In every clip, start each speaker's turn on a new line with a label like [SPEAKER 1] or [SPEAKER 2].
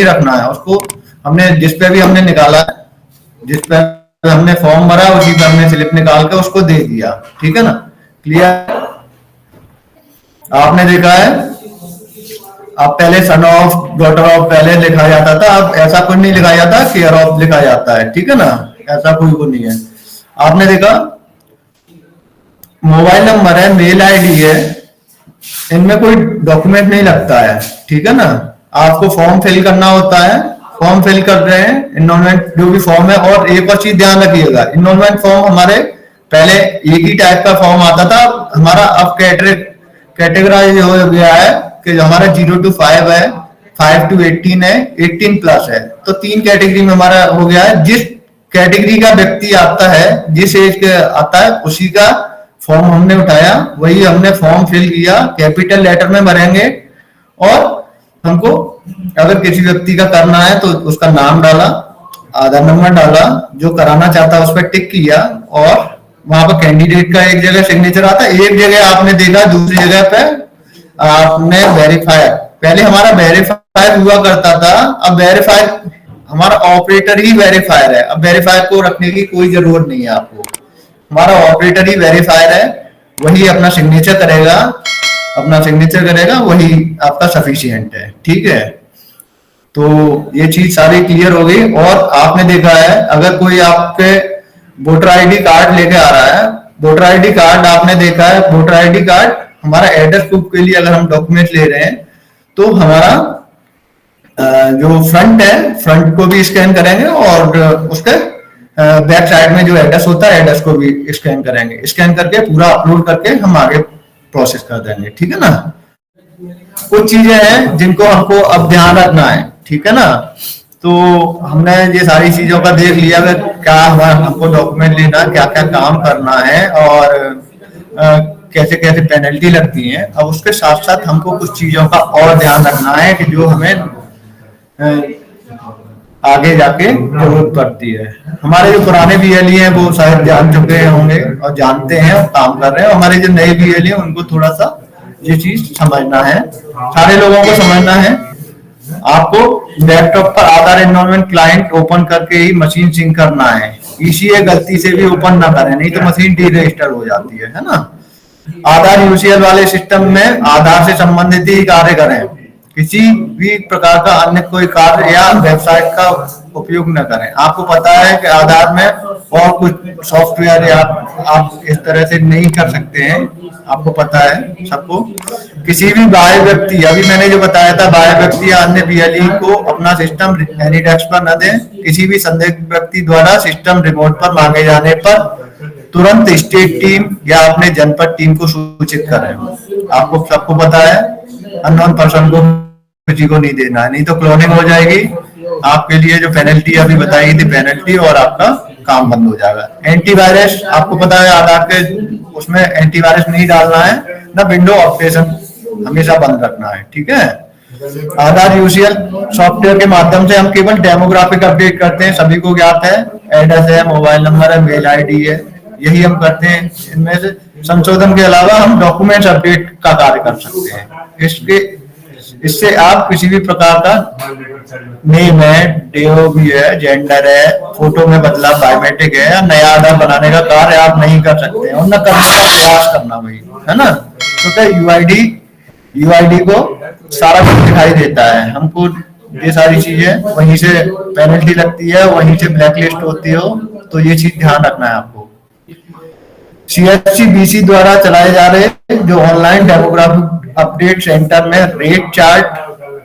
[SPEAKER 1] रखना है उसको। हमने जिस पे भी हमने निकाला है, जिस पे हमने फॉर्म भरा उसी पे हमने स्लिप निकाल के उसको दे दिया, ठीक है ना। क्लियर? आपने देखा है, अब पहले सन ऑफ, डॉटर ऑफ पहले लिखा जाता था, अब ऐसा कुछ नहीं लिखा जाता, केयर ऑफ लिखा जाता है, ठीक है ना। ऐसा कोई वो नहीं है। आपने देखा मोबाइल नंबर है, मेल आईडी है, इनमें कोई डॉक्यूमेंट नहीं लगता है, ठीक है ना। आपको फॉर्म फिल करना होता है, फॉर्म फिल कर रहे हैं, इनरोलमेंट जो भी फॉर्म है। और एक और चीज ध्यान रखिएगा, इनरोलमेंट फॉर्म हमारे पहले एक ही टाइप का फॉर्म आता था, हमारा अब कैटेगराइज हो गया है कि जो हमारा 0 to 5 है, 5 to 18 है, 18 प्लस है। तो 3 कैटेगरी में हमारा हो गया है। जिस कैटेगरी का व्यक्ति आता है, जिस एज के आता है, उसी का फॉर्म हमने उठाया, वही हमने फॉर्म फिल किया, कैपिटल लेटर में भरेंगे। और हमको अगर किसी व्यक्ति का करना है तो उसका नाम डाला, आधार नंबर डाला, जो कराना चाहता है उस पर टिक किया, और वहां पर कैंडिडेट का एक जगह सिग्नेचर आता है, एक जगह आपने देखा, दूसरी जगह पे आपने वेरीफायर। पहले हमारा वेरीफायर हुआ करता था, अब वेरीफायर हमारा ऑपरेटर ही वेरीफायर है। अब वेरीफायर को रखने की कोई जरूरत नहीं है आपको, हमारा ऑपरेटर ही वेरीफायर है, वही अपना सिग्नेचर करेगा, वही आपका सफिशिएंट है, ठीक है। तो ये चीज सारी क्लियर हो गई। और आपने देखा है, अगर कोई आपके वोटर आईडी कार्ड लेके आ रहा है, वोटर आईडी कार्ड आपने देखा है, वोटर आईडी कार्ड हमारा एड्रेस प्रूफ के लिए अगर हम डॉक्यूमेंट ले रहे हैं, तो हमारा जो फ्रंट है, फ्रंट को भी स्कैन करेंगे, और उसके बैक साइड में जो एड्रेस होता है, एड्रेस को भी स्कैन करेंगे। स्कैन करके पूरा अपलोड करके हम आगे प्रोसेस कर देंगे, ठीक है ना। कुछ चीजें हैं जिनको हमको अब ध्यान रखना है, ठीक है ना। तो हमने ये सारी चीजों का देख लिया कि क्या हमको डॉक्यूमेंट लेना, क्या क्या काम करना है, और कैसे कैसे पेनल्टी लगती है। अब उसके साथ साथ हमको कुछ चीजों का और ध्यान रखना है कि जो हमें आगे जाके जरूरत पड़ती है। हमारे जो पुराने बीएलई हैं वो शायद जान चुके होंगे और जानते हैं और काम कर रहे हैं। हमारे जो नए बीएलई हैं उनको थोड़ा सा ये चीज समझना है, सारे लोगों को समझना है। आपको लैपटॉप पर आधार एनरोलमेंट क्लाइंट ओपन करके ही मशीन सिंक करना है। ईसीए गलती से भी ओपन ना करें, नहीं तो मशीन डी रजिस्टर हो जाती है ना। आधार यूसीएल वाले सिस्टम में आधार से संबंधित ही कार्य करें, किसी भी प्रकार का अन्य कोई कार्य या वेबसाइट का उपयोग न करें। आपको पता है कि आधार में और कुछ सॉफ्टवेयर या आप इस तरह से नहीं कर सकते हैं, आपको पता है सबको। किसी भी बाह्य व्यक्ति, अभी मैंने जो बताया था, बाह्य व्यक्ति या अन्य बीएलई को अपना सिस्टम एनीडेस्क पर न दें। किसी भी संदिग्ध व्यक्ति द्वारा सिस्टम रिमोट पर मांगे जाने पर तुरंत स्टेट टीम या अपने जनपद टीम को सूचित करें। आपको सबको पता है, अननोन पर्सन को किसी को नहीं देना है, नहीं तो क्लोनिंग हो जाएगी। आपके लिए जो पेनल्टी अभी बताई थी, पेनल्टी, और आपका काम बंद हो जाएगा। एंटीवायरस, आपको पता है आधार के उसमें एंटीवायरस नहीं डालना है, ना विंडो ऑपरेशन हमेशा बंद रखना है, ठीक है। आधार यूसीएल सॉफ्टवेयर के माध्यम से हम केवल डेमोग्राफिक अपडेट करते हैं, सभी को ज्ञात है। एड्रेस है, मोबाइल नंबर है, मेल आईडी है, यही हम करते हैं। इनमें से संशोधन के अलावा हम डॉक्यूमेंट्स अपडेट का कार्य कर सकते हैं। इससे आप किसी भी प्रकार का नेम है, डेओ भी है, जेंडर है, फोटो में बदलाव, बायोमेट्रिक है, या नया आधार बनाने का कार्य आप नहीं कर सकते हैं, और न करने का प्रयास करना, वही है ना। तो यूआईडी को सारा कुछ दिखाई देता है हमको। ये सारी चीजें, वहीं से पेनल्टी लगती है, वहीं से ब्लैकलिस्ट होती हो, तो ये चीज ध्यान रखना है आपको। सीएचसी बीसी द्वारा चलाए जा रहे जो ऑनलाइन डेमोग्राफिक अपडेट सेंटर में रेट चार्ट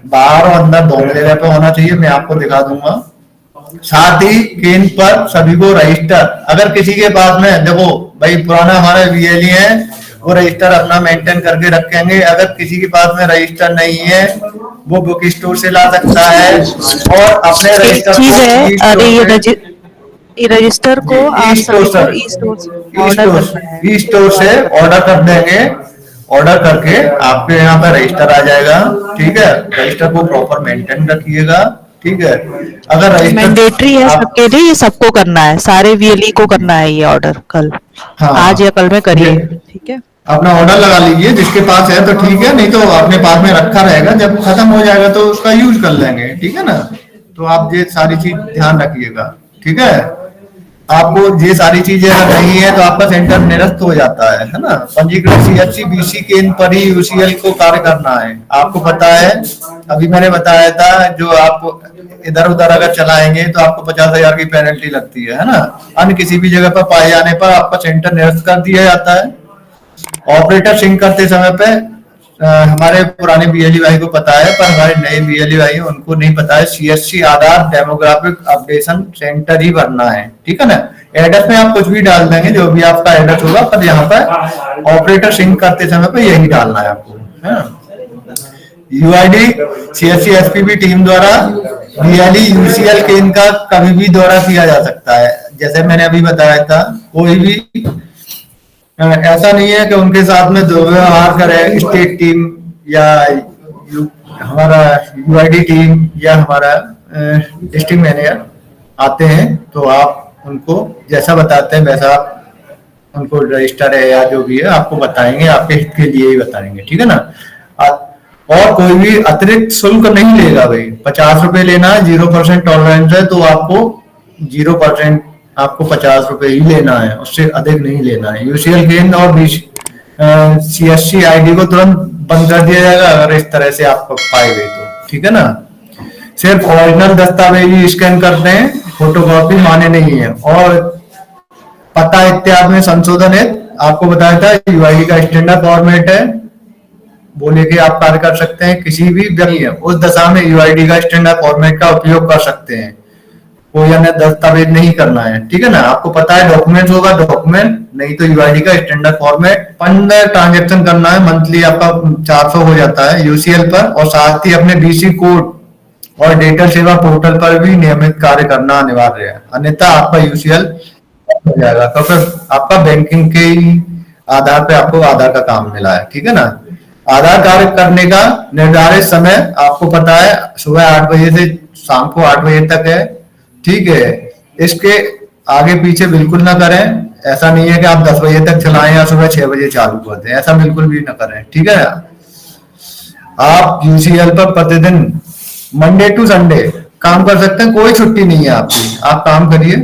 [SPEAKER 1] बाहर और अंदर दोनों जगह पे होना चाहिए, मैं आपको दिखा दूंगा। साथ ही केंद्र पर सभी को रजिस्टर, अगर किसी के पास में, देखो भाई पुराना हमारा बीएलई है, वो रजिस्टर अपना मेंटेन करके रखेंगे। अगर किसी के पास में रजिस्टर नहीं है, वो बुक स्टोर से ला सकता है, और अपने रजिस्टर को
[SPEAKER 2] ये रजिस्टर को आप स्टोर
[SPEAKER 1] से ऑर्डर कर देंगे। ऑर्डर करके आपके यहाँ पे रजिस्टर आ जाएगा, ठीक है। रजिस्टर को प्रॉपर मेंटेन रखिएगा, ठीक है। अगर रजिस्टर
[SPEAKER 2] मैंडेटरी है सबके लिए, ये सबको करना है, सारे वीएलई को करना है ये ऑर्डर कल, हाँ, आज या कल में करिए, ठीक है।
[SPEAKER 1] अपना ऑर्डर लगा लीजिए, जिसके पास है तो ठीक है, नहीं तो अपने पास में रखा रहेगा, जब खत्म हो जाएगा तो उसका यूज कर लेंगे, ठीक है ना। तो आप ये सारी चीज ध्यान रखिएगा, ठीक है। आपको ये सारी चीजें अगर नहीं है तो आपका सेंटर निरस्त हो जाता है ना। पंजीकृत सीएचसी बीसी केंद्र पर ही यूसीएल को कार्य करना है। आपको पता है, अभी मैंने बताया था, जो आप इधर उधर अगर चलाएंगे तो आपको 50,000 की पेनल्टी लगती है ना। अन्य किसी भी जगह पर पाए जाने पर आपका सेंटर निरस्त कर दिया जाता है। ऑपरेटर सिंक करते समय पे हमारे पुराने बीएलई भाई को पता है, पर हमारे नए बीएलई भाई उनको नहीं पता है। सीएससी आधार डेमोग्राफिक अपडेशन सेंटर ही भरना है, ठीक है ना। एड्रेस में आप कुछ भी डाल देंगे, जो भी आपका एड्रेस होगा, पर यहाँ पर ऑपरेटर सिंक करते समय पे यही डालना है आपको, है ना। यूआईडी सीएससी एसपीबी टीम द्वारा बीएलई यूसीएल केंद्र का कभी भी दौरा किया जा सकता है। जैसे मैंने अभी बताया था, कोई भी ऐसा नहीं है कि उनके साथ में दुर्व्यवहार करे स्टेट टीम या हमारा यूआईडी टीम या हमारा डिस्ट्रिक्ट मैनेजर आते हैं, तो आप उनको जैसा बताते हैं वैसा आप उनको रजिस्टर है या जो भी है आपको बताएंगे, आपके हित के लिए ही बताएंगे, ठीक है ना। और कोई भी अतिरिक्त शुल्क नहीं लेगा भाई। 50 रुपए लेना है, 0% टॉलरेंस है, तो आपको 0% आपको 50 रुपए ही लेना है, उससे अधिक नहीं लेना है। यूसीएल केंद्र और सीएससी आईडी को तुरंत बंद कर दिया जाएगा अगर इस तरह से आप पाए गए तो, ठीक है ना। सिर्फ ओरिजिनल दस्तावेज ही स्कैन करते हैं, फोटोकॉपी माने नहीं है। और पता इत्यादि में संशोधन है, आपको बताया था यूआईडी का स्टैंडर्ड फॉर्मेट है, वो लेके आप कार्य कर सकते हैं। किसी भी व्यक्ति उस दशा में यूआईडी का स्टैंडर्ड फॉर्मेट का उपयोग कर सकते हैं, कोई अन्य दस्तावेज नहीं करना है, ठीक है ना। आपको पता है डॉक्यूमेंट होगा डॉक्यूमेंट, नहीं तो यूआईडी का स्टैंडर्ड फॉर्मेट। फंड ट्रांजैक्शन करना है, मंथली आपका 400 हो जाता है यूसीएल पर, और साथ ही अपने बीसी कोड और डेटा सेवा पोर्टल पर भी नियमित कार्य करना अनिवार्य है, अन्यथा आपका यूसीएल हो जाएगा, क्योंकि आपका बैंकिंग के आधार पे आपको आधार का काम मिला है, ठीक है ना। आधार कार्य करने का निर्धारित समय आपको पता है, सुबह 8 बजे से शाम को 8 बजे तक है, ठीक है। इसके आगे पीछे बिल्कुल ना करें। ऐसा नहीं है कि आप 10 बजे तक चलाएं या सुबह 6 बजे चालू कर दें, ऐसा बिल्कुल भी ना करें, ठीक है। आप यूसीएल पर प्रतिदिन मंडे टू संडे काम कर सकते हैं, कोई छुट्टी नहीं है आपकी, आप काम करिए।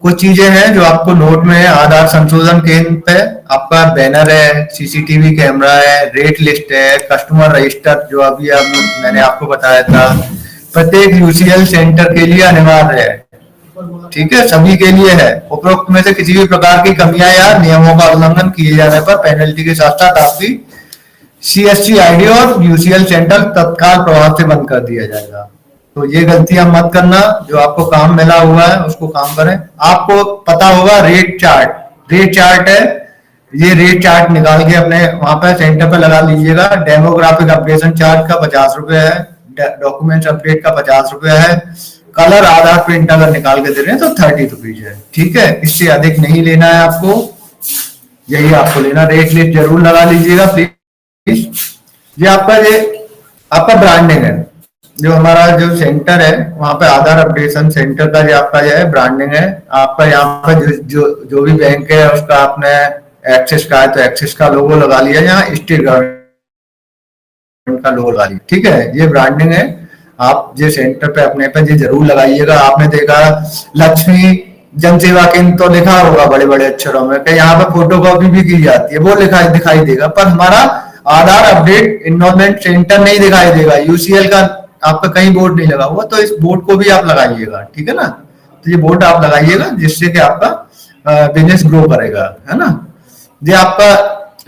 [SPEAKER 1] कुछ चीजें हैं जो आपको नोट में है। आधार संशोधन केंद्र पे आपका बैनर है, सीसीटीवी कैमरा है, रेट लिस्ट है, कस्टमर रजिस्टर जो अभी मैंने आपको बताया था, प्रत्येक यूसीएल सेंटर के लिए अनिवार्य है, ठीक है, सभी के लिए है। उपरोक्त में से किसी भी प्रकार की कमियां या नियमों का उल्लंघन किए जाने पर पेनल्टी के साथ साथ आपकी सीएससी आईडी और यूसीएल सेंटर तत्काल प्रभाव से बंद कर दिया जाएगा। तो ये गलतियां मत करना, जो आपको काम मिला हुआ है उसको काम करें। आपको पता होगा रेट चार्ट है, ये रेट चार्ट निकाल के अपने वहां पर सेंटर पर लगा लीजिएगा। डेमोग्राफिक अपडेशन चार्ज का 50 रुपए है, डॉक्यूमेंट अपडेट का 50 रुपए है, कलर आधार प्रिंट अगर निकाल के दे रहे हैं तो 30 रुपीज है, ठीक है। इससे अधिक नहीं लेना है आपको, यही आपको लेना। रेट लिस्ट जरूर लगा लीजिएगा प्लीज। ये आपका ब्रांडिंग है, जो हमारा जो सेंटर है वहां पे आधार अपडेशन सेंटर का जो आपका जो है ब्रांडिंग है। आपका यहाँ पे जो भी बैंक है उसका आपने एक्सिस का है तो एक्सिस का लोगो लगा लिया, यहाँ स्टेट गवर्नमेंट का लोगो लगा लिया, ठीक है। ये ब्रांडिंग है, आप ये सेंटर पे अपने पे ये जरूर लगाइएगा। आपने देखा लक्ष्मी जन सेवा केंद्र तो लिखा होगा बड़े बड़े अक्षरों में, कि यहाँ पे फोटोकॉपी भी की जाती है, वो दिखाई देगा, पर हमारा आधार अपडेट इनरोलमेंट सेंटर नहीं दिखाई देगा। यूसीएल का आपका कहीं बोर्ड नहीं लगा हुआ, तो इस बोर्ड को भी आप लगाइएगा, ठीक है ना। तो ये बोर्ड आप लगाइएगा जिससे कि आपका बिजनेस ग्रो करेगा, है ना। ये आपका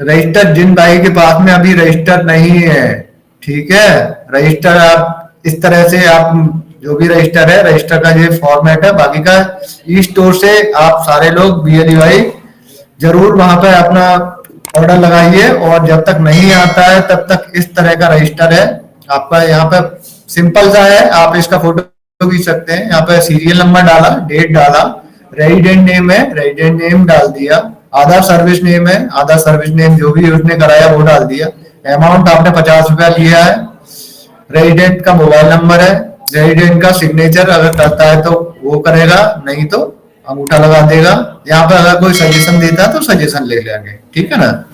[SPEAKER 1] रजिस्टर, जिन भाई के पास में अभी रजिस्टर नहीं है, ठीक है, रजिस्टर आप इस तरह से आप जो भी रजिस्टर है, रजिस्टर का ये फॉर्मेट है। बाकी का ई स्टोर से आप सारे लोग बीएलई भाई जरूर वहां पर अपना ऑर्डर लगाइए, और जब तक नहीं आता है तब तक इस तरह का रजिस्टर है आपका। यहाँ पे सिंपल सा है, आप इसका फोटो खींच सकते हैं। यहाँ पे सीरियल नंबर डाला, डेट डाला, रेजिडेंट नेम है, रेजिडेंट नेम डाल दिया, आधार सर्विस नेम है, आधार सर्विस नेम जो भी उसने कराया वो डाल दिया, अमाउंट आपने 50 रुपया लिया है, रेजिडेंट का मोबाइल नंबर है, रेजिडेंट का सिग्नेचर अगर करता है तो वो करेगा, नहीं तो अंगूठा लगा देगा। यहाँ पे अगर कोई सजेशन देता है तो सजेशन ले लेंगे, ठीक है ना।